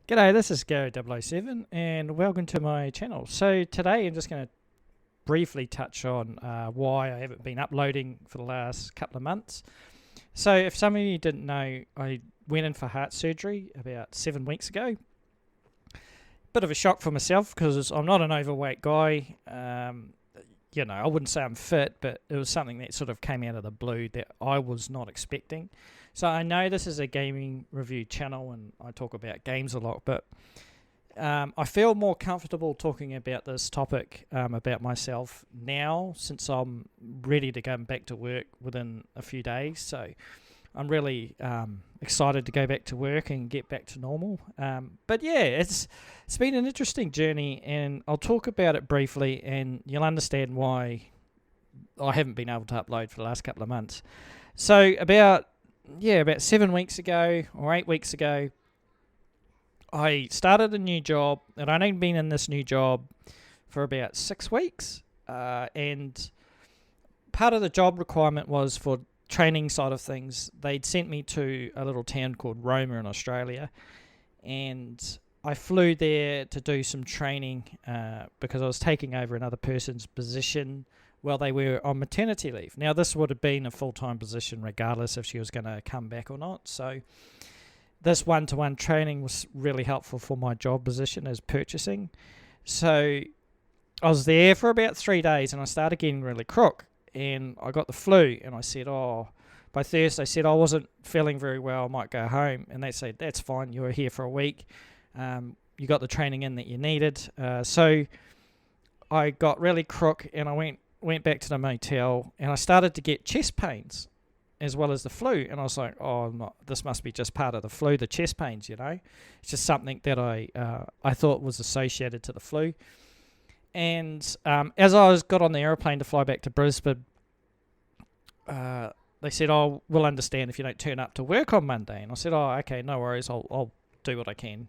G'day, this is Gary007 and welcome to my channel. So today I'm just going to briefly touch on why I haven't been uploading for the last couple of months. So if some of you didn't know, I went in for heart surgery about 7 weeks ago. Bit of a shock for myself because I'm not an overweight guy. I wouldn't say I'm fit, but it was something that sort of came out of the blue that I was not expecting. So I know this is a gaming review channel and I talk about games a lot, but I feel more comfortable talking about this topic about myself now since I'm ready to go back to work within a few days. So I'm really excited to go back to work and get back to normal. But yeah, it's been an interesting journey and I'll talk about it briefly and you'll understand why I haven't been able to upload for the last couple of months. So about 7 weeks ago or 8 weeks ago, I started a new job and I'd only been in this new job for about 6 weeks. And part of the job requirement was for training side of things. They'd sent me to a little town called Roma in Australia, and I flew there to do some training because I was taking over another person's position while they were on maternity leave. Now this would have been a full-time position regardless if she was going to come back or not, so this one-to-one training was really helpful for my job position as purchasing. So I was there for about 3 days and I started getting really crook and I got the flu, and I said, by Thursday I said I wasn't feeling very well, I might go home. And they said, that's fine, you were here for a week, you got the training in that you needed. So I got really crook and I went back to the motel and I started to get chest pains as well as the flu. And I was like, this must be just part of the flu, the chest pains, It's just something that I thought was associated to the flu. And as I got on the aeroplane to fly back to Brisbane, they said, we'll understand if you don't turn up to work on Monday. And I said, okay, no worries, I'll do what I can.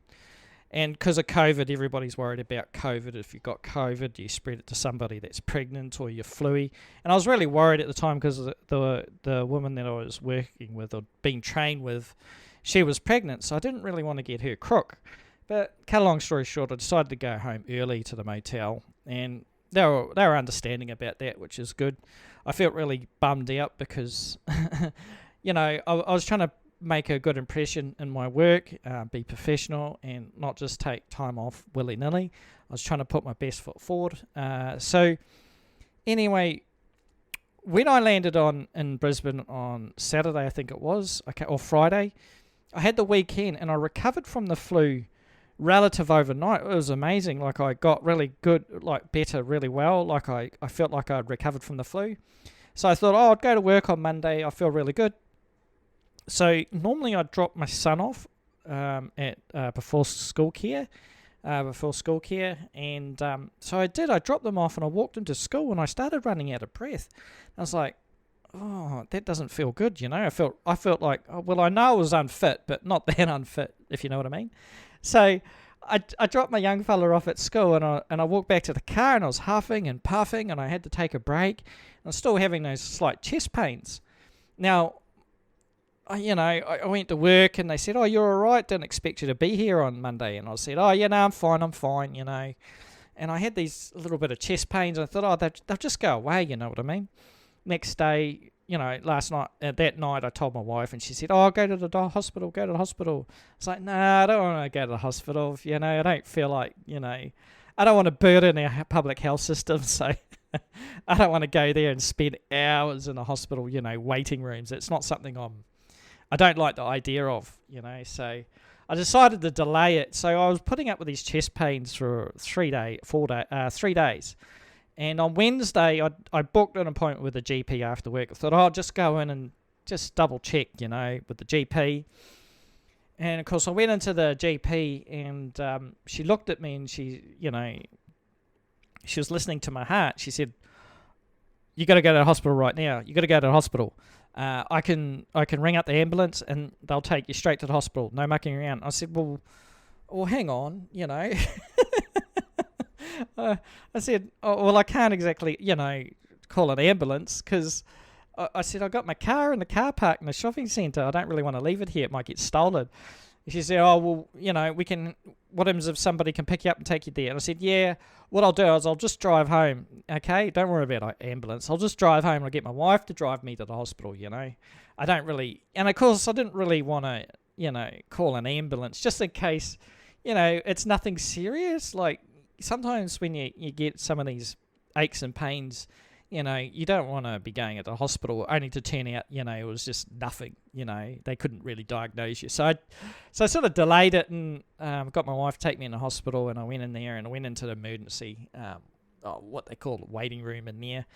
And because of COVID, everybody's worried about COVID. If you've got COVID, you spread it to somebody that's pregnant or you're flu-y. And I was really worried at the time because the woman that I was working with or being trained with, she was pregnant, so I didn't really want to get her crook. But cut a long story short, I decided to go home early to the motel, and they were understanding about that, which is good. I felt really bummed out because, I was trying to make a good impression in my work, be professional, and not just take time off willy-nilly. I was trying to put my best foot forward. So anyway, when I landed in Brisbane on Saturday, I think it was, or Friday, I had the weekend and I recovered from the flu relative overnight. It was amazing. Like I got really good, better really well. Like I felt like I'd recovered from the flu. So I thought, I'd go to work on Monday. I feel really good. So normally I'd drop my son off before school care. And so I did. I dropped them off and I walked into school and I started running out of breath. I was like, that doesn't feel good, I felt like, I know I was unfit, but not that unfit, if you know what I mean. So I dropped my young fella off at school and I walked back to the car and I was huffing and puffing and I had to take a break. I was still having those slight chest pains. Now, I went to work and they said, you're all right, didn't expect you to be here on Monday. And I said, I'm fine, And I had these little bit of chest pains and I thought, they'll just go away, you know what I mean? Next day, that night I told my wife and she said, go to the hospital, go to the hospital. I was like, no, I don't want to go to the hospital. I don't feel like, I don't want to burden our public health system. So I don't want to go there and spend hours in the hospital, waiting rooms. It's not something I don't like the idea of, So I decided to delay it. So I was putting up with these chest pains for 3 days. And on Wednesday, I booked an appointment with the GP after work. I thought, I'll just go in and just double check, with the GP. And of course, I went into the GP and she looked at me and she was listening to my heart. She said, you got to go to the hospital right now. You got to go to the hospital. I can ring up the ambulance and they'll take you straight to the hospital. No mucking around. I said, well, hang on, I said, I can't exactly, call an ambulance because I said, I got my car in the car park in the shopping centre. I don't really want to leave it here. It might get stolen. She said, oh, well, what happens if somebody can pick you up and take you there? And I said, yeah, what I'll do is I'll just drive home, okay? Don't worry about an ambulance. I'll just drive home and I'll get my wife to drive me to the hospital, I don't really, and of course I didn't really want to, call an ambulance just in case, it's nothing serious. Like sometimes when you get some of these aches and pains, you don't want to be going at the hospital only to turn out, it was just nothing, they couldn't really diagnose you. So I sort of delayed it and got my wife to take me in the hospital, and I went in there and I went into the emergency, what they call the waiting room in there,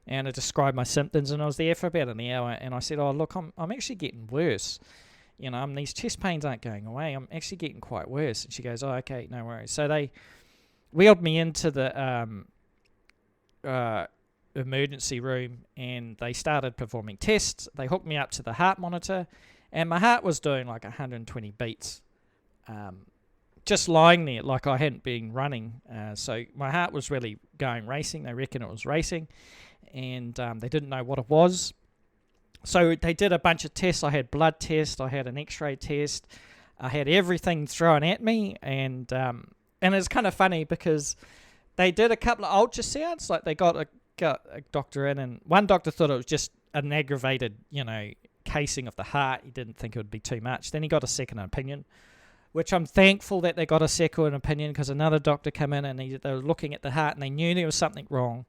and I described my symptoms, and I was there for about an hour, and I said, oh, look, I'm actually getting worse. These chest pains aren't going away. I'm actually getting quite worse. And she goes, oh, okay, no worries. So they wheeled me into the emergency room, and they started performing tests. They hooked me up to the heart monitor, and my heart was doing like 120 beats, just lying there like I hadn't been running. So my heart was really going racing. They reckon it was racing, and they didn't know what it was. So they did a bunch of tests. I had blood tests, I had an x-ray test, I had everything thrown at me, and it's kind of funny because they did a couple of ultrasounds. Like they got a doctor in, and one doctor thought it was just an aggravated, casing of the heart. He didn't think it would be too much. Then he got a second opinion, which I'm thankful that they got a second opinion, because another doctor came in and they were looking at the heart and they knew there was something wrong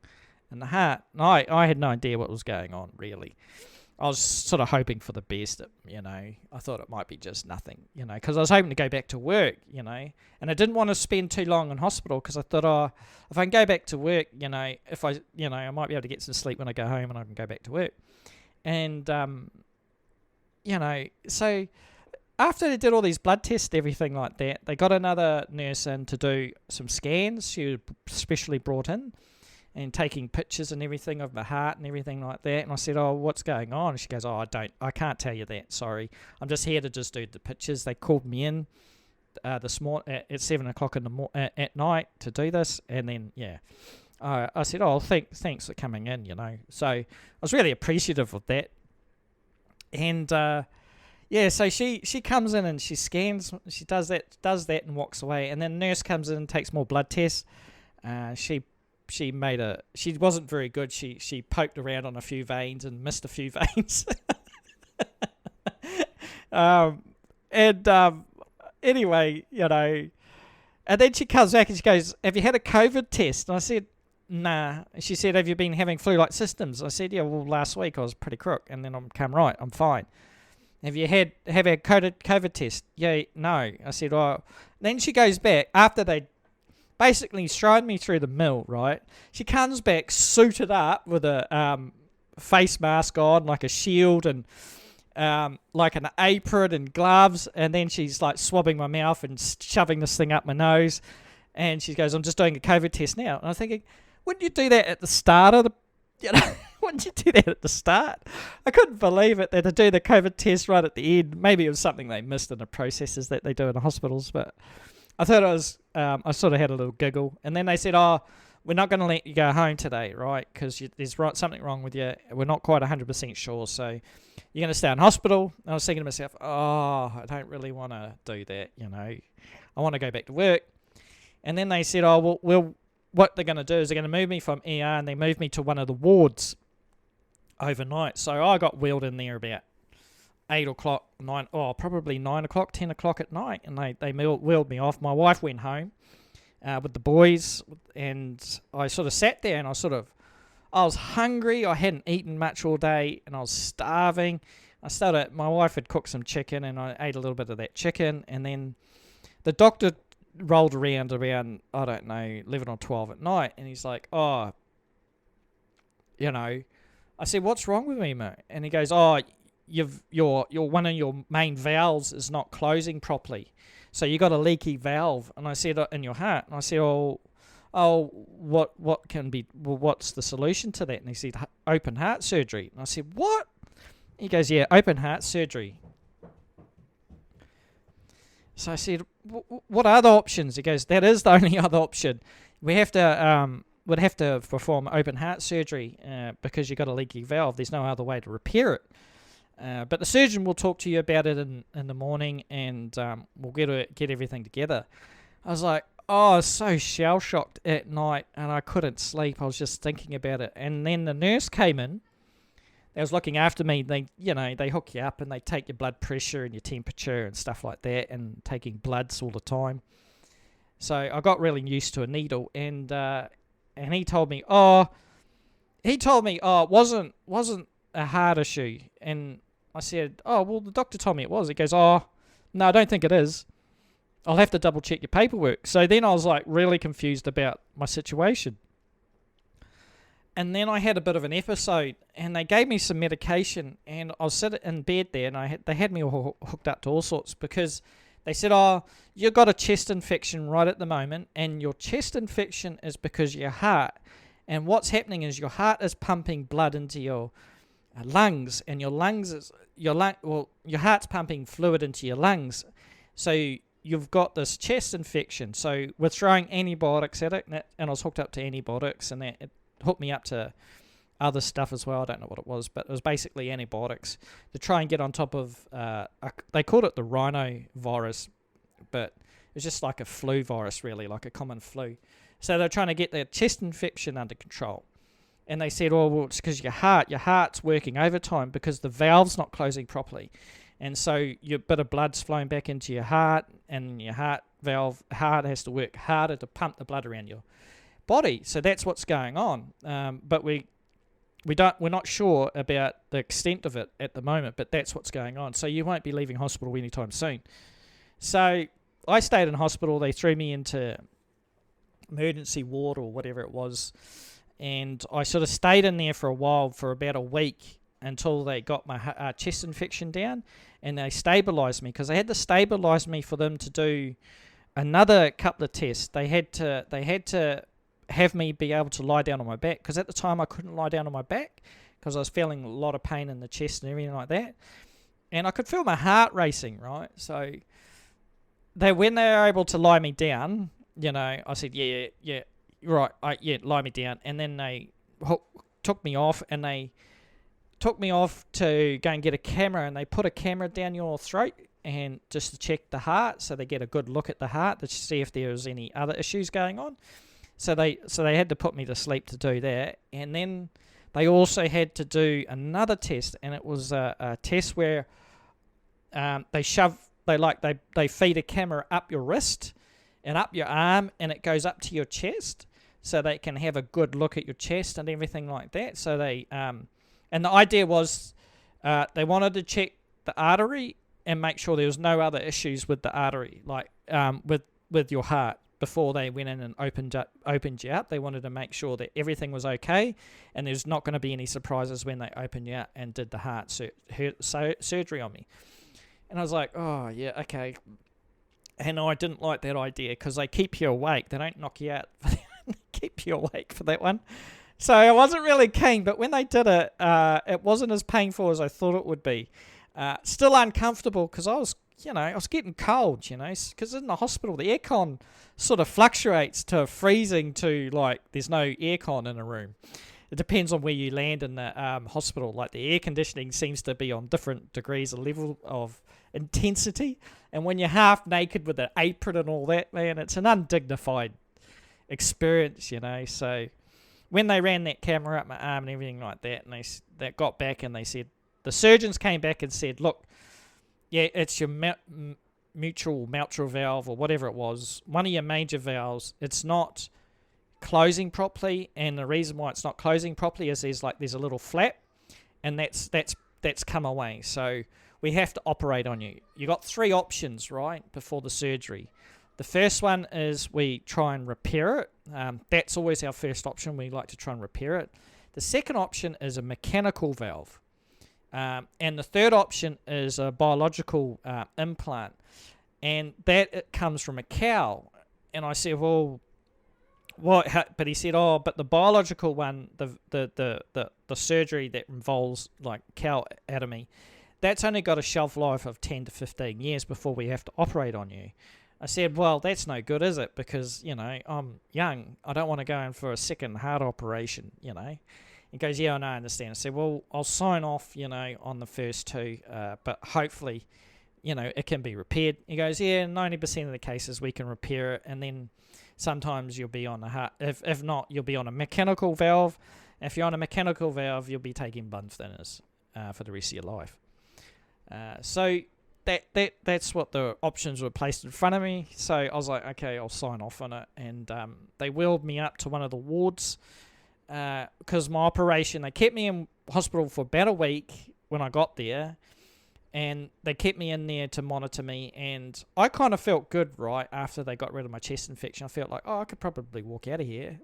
in the heart. And I had no idea what was going on, really. I was sort of hoping for the best, I thought it might be just nothing, because I was hoping to go back to work, and I didn't want to spend too long in hospital, because I thought, oh, if I can go back to work, if I, I might be able to get some sleep when I go home and I can go back to work. And, so after they did all these blood tests, everything like that, they got another nurse in to do some scans. She was specially brought in, and taking pictures and everything of my heart and everything like that. And I said, oh, what's going on? And she goes, oh, I can't tell you that, sorry. I'm just here to just do the pictures. They called me in this morning at 7 o'clock at night to do this. And then, I said, oh, thanks for coming in, So I was really appreciative of that. And, so she comes in and she scans, she does that and walks away. And then the nurse comes in and takes more blood tests. She wasn't very good. She poked around on a few veins and missed a few veins. Anyway, and then she comes back and she goes, have you had a COVID test? And I said, nah. She said, have you been having flu-like symptoms? I said, yeah, well, last week I was pretty crook, and then I'm come right, I'm fine. Have you had a COVID test? Yeah, no. I said, oh. Then she goes back after they basically strode me through the mill, right? She comes back suited up with a face mask on, like a shield, and like an apron and gloves, and then she's like swabbing my mouth and shoving this thing up my nose, and she goes, I'm just doing a COVID test now. And I'm thinking, wouldn't you do that at the start of the, wouldn't you do that at the start? I couldn't believe it that they do the COVID test right at the end. Maybe it was something they missed in the processes that they do in the hospitals, but I thought it was, I sort of had a little giggle. And then they said, oh, we're not going to let you go home today, right? Because there's something wrong with you. We're not quite 100% sure. So you're going to stay in hospital. And I was thinking to myself, oh, I don't really want to do that, I want to go back to work. And then they said, oh, well, what they're going to do is they're going to move me from ER, and they moved me to one of the wards overnight. So I got wheeled in there about 8 o'clock, probably 9 o'clock, 10 o'clock at night, and they wheeled me off. My wife went home with the boys, and I sort of sat there, and I was hungry. I hadn't eaten much all day, and I was starving. My wife had cooked some chicken, and I ate a little bit of that chicken, and then the doctor rolled around, I don't know, 11 or 12 at night, and he's like, oh, I said, what's wrong with me, mate? And he goes, oh, your one of your main valves is not closing properly, so you got a leaky valve. And I said, in your heart. And I said, what can be? Well, what's the solution to that? And he said, open heart surgery. And I said, what? He goes, yeah, open heart surgery. So I said, what are the options? He goes, that is the only other option. We have to would have to perform open heart surgery because you got a leaky valve. There's no other way to repair it. But the surgeon will talk to you about it in the morning, and we'll get everything together. I was like, oh, I was so shell-shocked at night, and I couldn't sleep. I was just thinking about it. And then the nurse came in. They was looking after me. They hook you up, and they take your blood pressure and your temperature and stuff like that, and taking bloods all the time. So I got really used to a needle, and he told me, it wasn't a heart issue. And I said, oh, well, the doctor told me it was. He goes, oh, no, I don't think it is. I'll have to double check your paperwork. So then I was like really confused about my situation. And then I had a bit of an episode, and they gave me some medication, and I was sitting in bed there, and they had me all hooked up to all sorts, because they said, oh, you've got a chest infection right at the moment, and your chest infection is because of your heart. And what's happening is your heart is pumping blood into your lungs, and your heart's pumping fluid into your lungs. So you've got this chest infection. So we're throwing antibiotics at it, and I was hooked up to antibiotics, and it hooked me up to other stuff as well. I don't know what it was, but it was basically antibiotics to try and get on top of, they called it the rhinovirus, but it's just like a flu virus, really, like a common flu. So they're trying to get the chest infection under control. And they said, oh, well, it's because your heart's working overtime because the valve's not closing properly. And so your bit of blood's flowing back into your heart, and your heart has to work harder to pump the blood around your body. So that's what's going on. But we're not sure about the extent of it at the moment, but that's what's going on. So you won't be leaving hospital anytime soon. So I stayed in hospital. They threw me into emergency ward or whatever it was, and I sort of stayed in there for a while, for about a week, until they got my chest infection down, and they stabilised me, because they had to stabilise me for them to do another couple of tests. They had to have me be able to lie down on my back, because at the time I couldn't lie down on my back because I was feeling a lot of pain in the chest and everything like that, and I could feel my heart racing, right? So when they were able to lie me down, I said, yeah, right, lie me down. And then they took me off, and they took me off to go and get a camera, and they put a camera down your throat, and just to check the heart, so they get a good look at the heart to see if there was any other issues going on. So they had to put me to sleep to do that, and then they also had to do another test, and it was a test where they feed a camera up your wrist and up your arm, and it goes up to your chest, so they can have a good look at your chest and everything like that. So they and the idea was they wanted to check the artery and make sure there was no other issues with the artery, like with your heart, before they went in and opened you up. They wanted to make sure that everything was okay, and there's not going to be any surprises when they open you up and did the heart surgery on me. And I was like, oh yeah, okay. And I didn't like that idea, because they keep you awake. They don't knock you out. They keep you awake for that one. So I wasn't really keen, but when they did it, it wasn't as painful as I thought it would be. Still uncomfortable, because I was getting cold, because in the hospital, the aircon sort of fluctuates to freezing to, like, there's no aircon in a room. It depends on where you land in the hospital. Like, the air conditioning seems to be on different degrees of level of intensity. And when you're half naked with an apron and all that, man, it's an undignified experience, So when they ran that camera up my arm and everything like that, and they got back and they said, the surgeons came back and said, look, yeah, it's your mitral valve or whatever it was, one of your major valves. It's not closing properly, and the reason why it's not closing properly is there's a little flap, and that's come away. So we have to operate on you. You got 3 options, right, before the surgery. The first one is we try and repair it. That's always our first option. We like to try and repair it. The second option is a mechanical valve. And the third option is a biological implant. And it comes from a cow. And I said, well, what? But he said, oh, but the biological one, the surgery that involves like cow anatomy, that's only got a shelf life of 10 to 15 years before we have to operate on you. I said, well, that's no good, is it? Because, I'm young. I don't want to go in for a second heart operation, He He goes, yeah, I know, I understand. I said, well, I'll sign off, on the first two, but hopefully, it can be repaired. He goes, yeah, 90% of the cases we can repair it, and then sometimes you'll be on a heart. If not, you'll be on a mechanical valve. If you're on a mechanical valve, you'll be taking bun thinners for the rest of your life. So that's what the options were placed in front of me. So I was like, okay, I'll sign off on it. And they wheeled me up to one of the wards because my operation, they kept me in hospital for about a week when I got there. And they kept me in there to monitor me. And I kind of felt good, right, after they got rid of my chest infection. I felt like, I could probably walk out of here.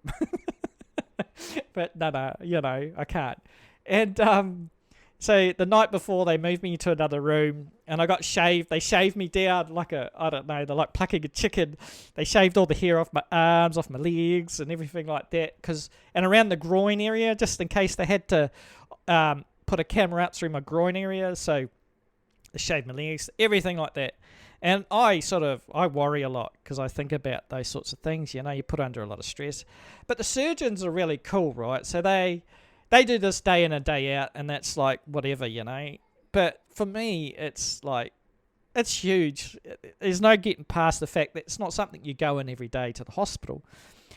But no, I can't. And so the night before, they moved me to another room, and I got shaved. They shaved me down like they're like plucking a chicken. They shaved all the hair off my arms, off my legs, and everything like that. And around the groin area, just in case they had to put a camera out through my groin area. So they shaved my legs, everything like that. And I worry a lot because I think about those sorts of things. You put under a lot of stress. But the surgeons are really cool, right? So they do this day in and day out, and that's like whatever, But for me, it's like, it's huge. There's no getting past the fact that it's not something you go in every day to the hospital,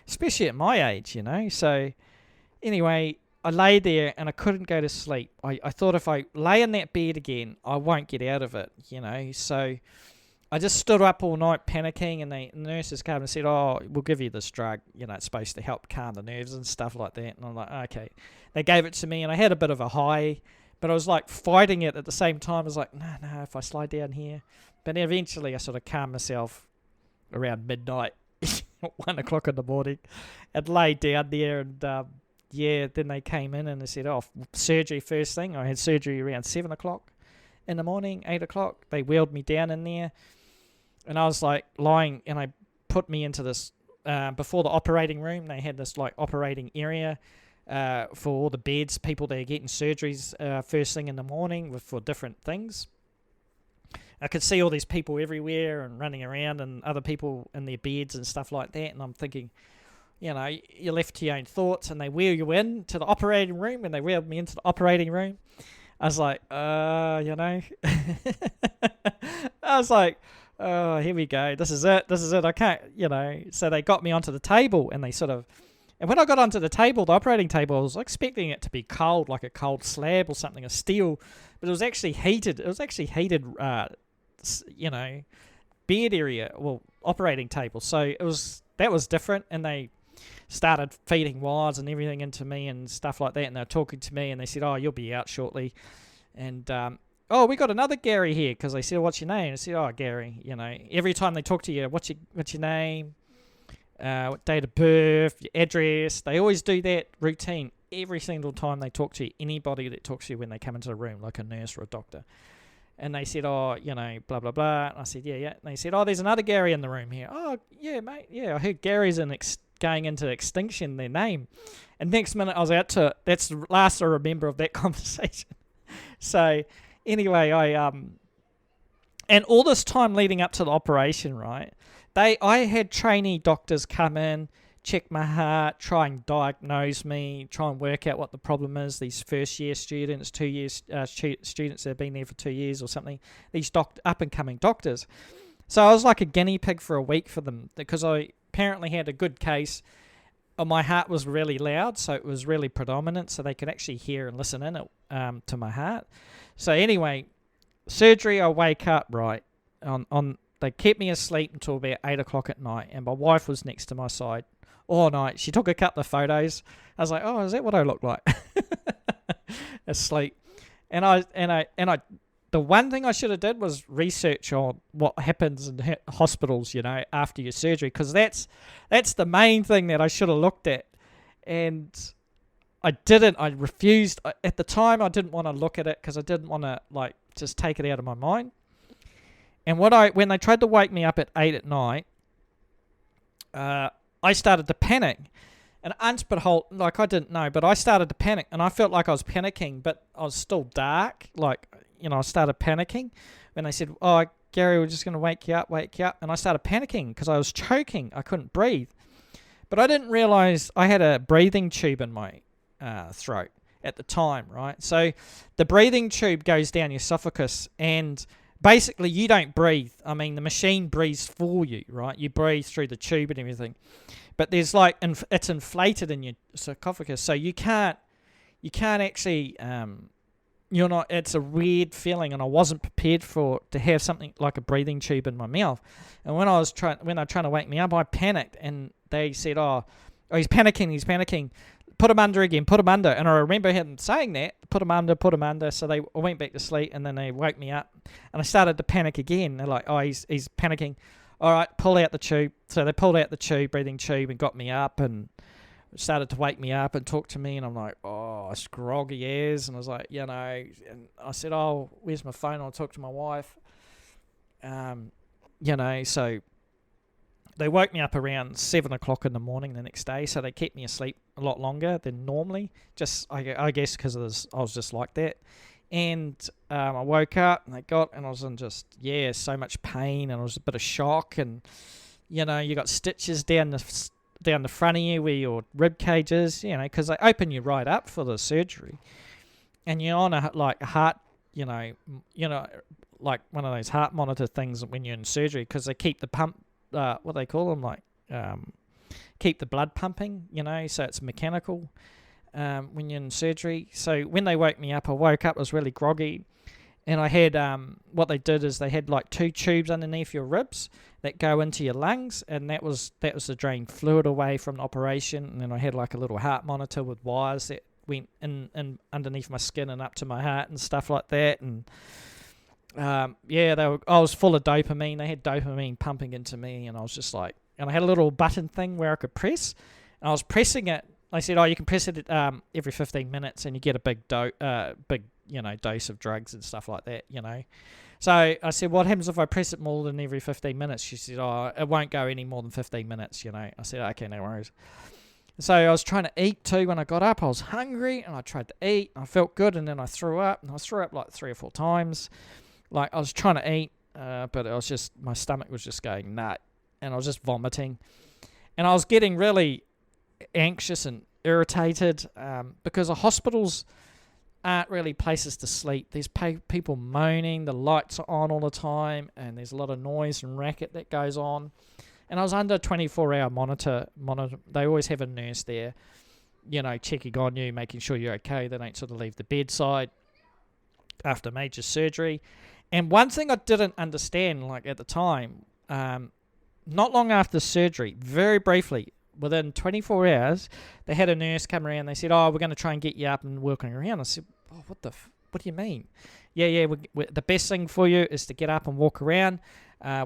especially at my age, So anyway, I lay there and I couldn't go to sleep. I thought if I lay in that bed again, I won't get out of it, So I just stood up all night panicking, and the nurses came and said, we'll give you this drug. It's supposed to help calm the nerves and stuff like that. And I'm like, okay. They gave it to me, and I had a bit of a high, but I was like fighting it at the same time. I was like, no, if I slide down here. But eventually I sort of calmed myself around midnight, 1 o'clock in the morning, and laid down there. And then they came in and they said, surgery first thing. I had surgery around 7 o'clock in the morning, 8 o'clock. They wheeled me down in there. And I was like lying, and I put me into this, before the operating room, they had this like operating area for all the beds, people that are getting surgeries first thing in the morning for different things. I could see all these people everywhere and running around, and other people in their beds and stuff like that. And I'm thinking, you're left to your own thoughts, and they wheel you in to the operating room, and they wheeled me into the operating room. I was like, I was like, oh, here we go. This is it. I can't, So they got me onto the table, and and when I got onto the table, the operating table, I was expecting it to be cold, like a cold slab or something, a steel, but it was actually heated. It was actually heated, bed area, operating table. So that was different, and they started feeding wires and everything into me and stuff like that, and they were talking to me, and they said, you'll be out shortly. And we got another Gary here, because they said, what's your name? I said, Gary. Every time they talk to you, what's your name, what date of birth, your address. They always do that routine every single time they talk to you, anybody that talks to you when they come into the room, like a nurse or a doctor. And they said, blah, blah, blah. And I said, yeah. And they said, there's another Gary in the room here. Oh, yeah, mate. Yeah, I heard Gary's going into extinction, their name. And next minute I was out to, that's the last I remember of that conversation. So anyway, and all this time leading up to the operation, right, I had trainee doctors come in, check my heart, try and diagnose me, try and work out what the problem is. These first-year students, 2 years students that have been there for 2 years or something, these up-and-coming doctors. So I was like a guinea pig for a week for them, because I apparently had a good case. My heart was really loud, so it was really predominant, so they could actually hear and listen in it to my heart. So anyway, surgery, I wake up, right, they kept me asleep until about 8 o'clock at night, and my wife was next to my side all night. She took a couple of photos. I was like, is that what I look like? Asleep. And the one thing I should have did was research on what happens in hospitals, after your surgery, because that's the main thing that I should have looked at. And I didn't. I refused. At the time, I didn't want to look at it because I didn't want to just take it out of my mind. And when they tried to wake me up at 8 at night, I started to panic. And I didn't know, but I started to panic, and I felt like I was panicking, but I was still dark. I started panicking when they said, Gary, we're just going to wake you up. And I started panicking because I was choking. I couldn't breathe. But I didn't realize I had a breathing tube in my throat. at the time, right? So the breathing tube goes down your esophagus, and basically you don't breathe. I mean, the machine breathes for you, right? You breathe through the tube and everything, but there's like it's inflated in your sarcophagus, so you can't actually you're not. It's a weird feeling, and I wasn't prepared to have something like a breathing tube in my mouth. And when they were trying to wake me up, I panicked, and they said, "Oh, he's panicking. Put him under again. Put him under." And I remember him saying that, "Put him under." So I went back to sleep, and then they woke me up, and I started to panic again. They're like, "Oh, he's panicking. All right, pull out the tube." So they pulled out the tube, breathing tube, and got me up, and started to wake me up and talk to me, and I'm like, oh, it's groggy as, and I was like, and I said, oh, where's my phone? I'll talk to my wife. So they woke me up around 7 o'clock in the morning the next day, so they kept me asleep a lot longer than normally, just, I guess, because I was just like that. And I woke up, and I was in just, so much pain, and it was a bit of shock, and, you got stitches down the front of you where your rib cage is, because they open you right up for the surgery, and you're on a heart, like one of those heart monitor things when you're in surgery, because they keep the pump, what they call them, keep the blood pumping, so it's mechanical when you're in surgery. So when they woke me up, I was really groggy. And I had, what they did is they had like 2 tubes underneath your ribs that go into your lungs, and that was to drain fluid away from the operation. And then I had like a little heart monitor with wires that went in underneath my skin and up to my heart and stuff like that. And I was full of dopamine. They had dopamine pumping into me, and I was just like, and I had a little button thing where I could press, and I was pressing it. They said, oh, you can press it every 15 minutes, and you get a big dose of drugs and stuff like that, So I said, what happens if I press it more than every 15 minutes? She said, oh, it won't go any more than 15 minutes, I said, okay, no worries. So I was trying to eat too when I got up. I was hungry, and I tried to eat. I felt good, and then I threw up, and I threw up like 3 or 4 times. Like, I was trying to eat, but it was just, my stomach was just going nut, and I was just vomiting. And I was getting really anxious and irritated because the hospitals aren't really places to sleep. There's people moaning, the lights are on all the time, and there's a lot of noise and racket that goes on. And I was under a 24-hour monitor. They always have a nurse there, checking on you, making sure you're okay. They don't sort of leave the bedside after major surgery. And one thing I didn't understand, like at the time, not long after surgery, very briefly, within 24 hours, they had a nurse come around. They said, oh, we're going to try and get you up and working around. I said, oh, what do you mean? The best thing for you is to get up and walk around.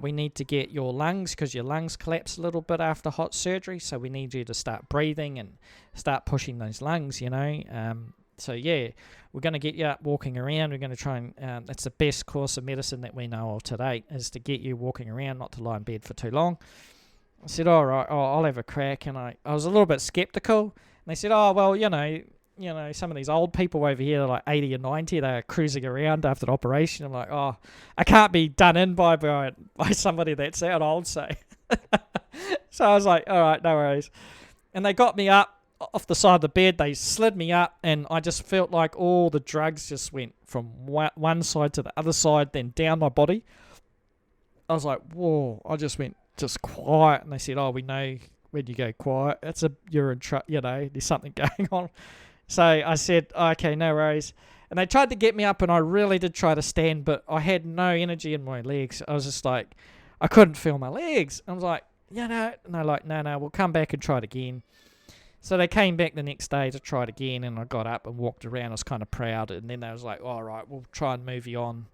We need to get your lungs, because your lungs collapse a little bit after hot surgery, so we need you to start breathing and start pushing those lungs, we're going to get you up walking around. We're going to try and, that's the best course of medicine that we know of to date, is to get you walking around, not to lie in bed for too long. I said, all right, I'll have a crack. And I was a little bit skeptical. And they said, oh, well, some of these old people over here, like 80 or 90, they're cruising around after the operation. I'm like, oh, I can't be done in by somebody that's that old, so. So I was like, all right, no worries. And they got me up off the side of the bed. They slid me up, and I just felt like all the drugs just went from one side to the other side, then down my body. I was like, whoa, I just went just quiet. And they said, oh, we know when you go quiet, you're in there's something going on. So I said, okay, no worries. And they tried to get me up, and I really did try to stand, but I had no energy in my legs. I was just like, I couldn't feel my legs. I was like, and they're like, no, we'll come back and try it again. So they came back the next day to try it again, and I got up and walked around. I was kind of proud, and then they was like, all right, we'll try and move you on.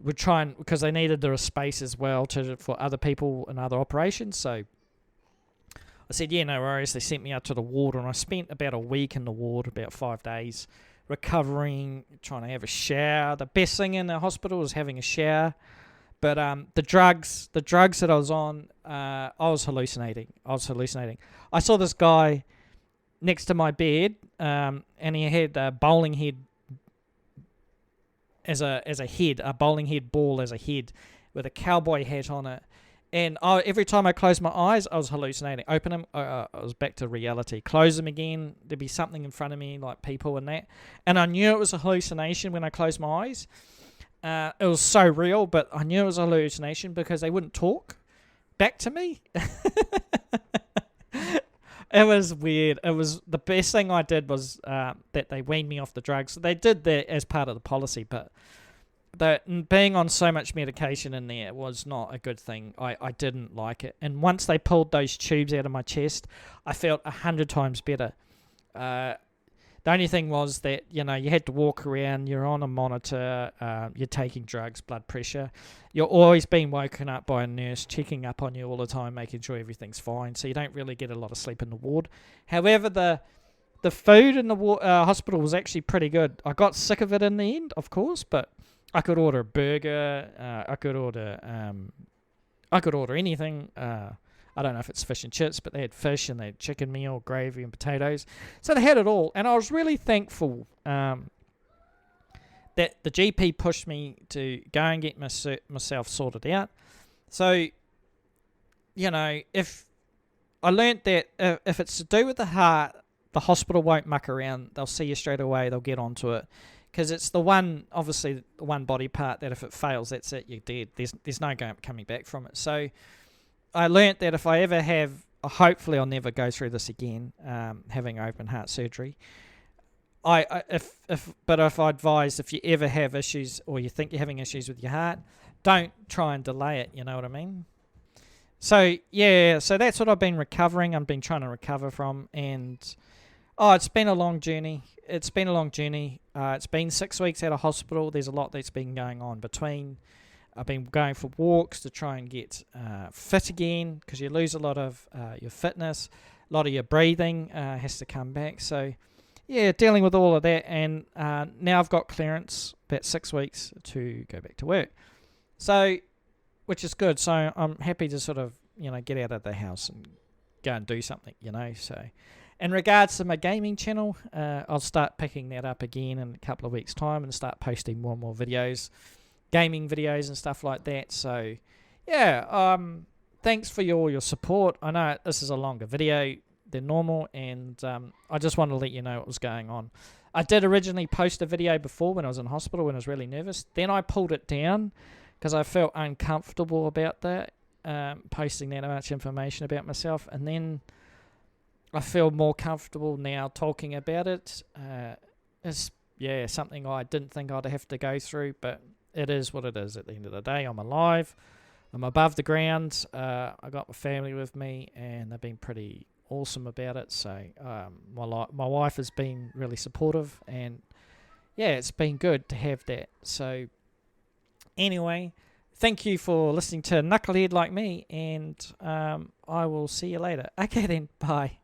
We'll try and, because they needed the space as well for other people and other operations. So I said, yeah, no worries. They sent me out to the ward, and I spent about a week in the ward, about 5 days, recovering, trying to have a shower. The best thing in the hospital was having a shower. But the drugs that I was on, I was hallucinating. I saw this guy next to my bed, and he had a bowling head as a head, a bowling head ball as a head, with a cowboy hat on it, And every time I closed my eyes, I was hallucinating. Open them, I was back to reality. Close them again, there'd be something in front of me, like people and that. And I knew it was a hallucination when I closed my eyes. It was so real, but I knew it was a hallucination because they wouldn't talk back to me. It was weird. It was the best thing I did was that they weaned me off the drugs. They did that as part of the policy, but being on so much medication in there was not a good thing. I didn't like it. And once they pulled those tubes out of my chest, I felt 100 times better. The only thing was that, you had to walk around, you're on a monitor, you're taking drugs, blood pressure. You're always being woken up by a nurse, checking up on you all the time, making sure everything's fine, so you don't really get a lot of sleep in the ward. However, the food in the hospital was actually pretty good. I got sick of it in the end, of course, but I could order a burger, I could order anything. I don't know if it's fish and chips, but they had fish and they had chicken meal, gravy and potatoes. So they had it all. And I was really thankful that the GP pushed me to go and get myself sorted out. So, if I learnt that if it's to do with the heart, the hospital won't muck around. They'll see you straight away. They'll get onto it. Because it's the one body part that if it fails, that's it, you're dead. There's no coming back from it. So I learnt that if I ever have, hopefully I'll never go through this again, having open heart surgery. If I advise, if you ever have issues or you think you're having issues with your heart, don't try and delay it. You know what I mean? So yeah, so that's what I've been recovering. I've been trying to recover from, and it's been a long journey. It's been 6 weeks out of hospital. There's a lot that's been going on between. I've been going for walks to try and get fit again, because you lose a lot of your fitness. A lot of your breathing has to come back. So, yeah, dealing with all of that. And now I've got clearance, about 6 weeks, to go back to work. So, which is good. So I'm happy to sort of, get out of the house and go and do something, So, in regards to my gaming channel, I'll start picking that up again in a couple of weeks' time and start posting more and more videos, gaming videos and stuff like that. So, yeah, thanks for your support. I know this is a longer video than normal, and I just want to let you know what was going on. I did originally post a video before when I was in hospital, when I was really nervous. Then I pulled it down because I felt uncomfortable about that, posting that much information about myself. And then I feel more comfortable now talking about it. It's something I didn't think I'd have to go through, but it is what it is at the end of the day. I'm alive. I'm above the ground. I got my family with me, and they've been pretty awesome about it. So my wife has been really supportive, and yeah, it's been good to have that. So anyway, thank you for listening to Knucklehead Like Me, and I will see you later. Okay then, bye.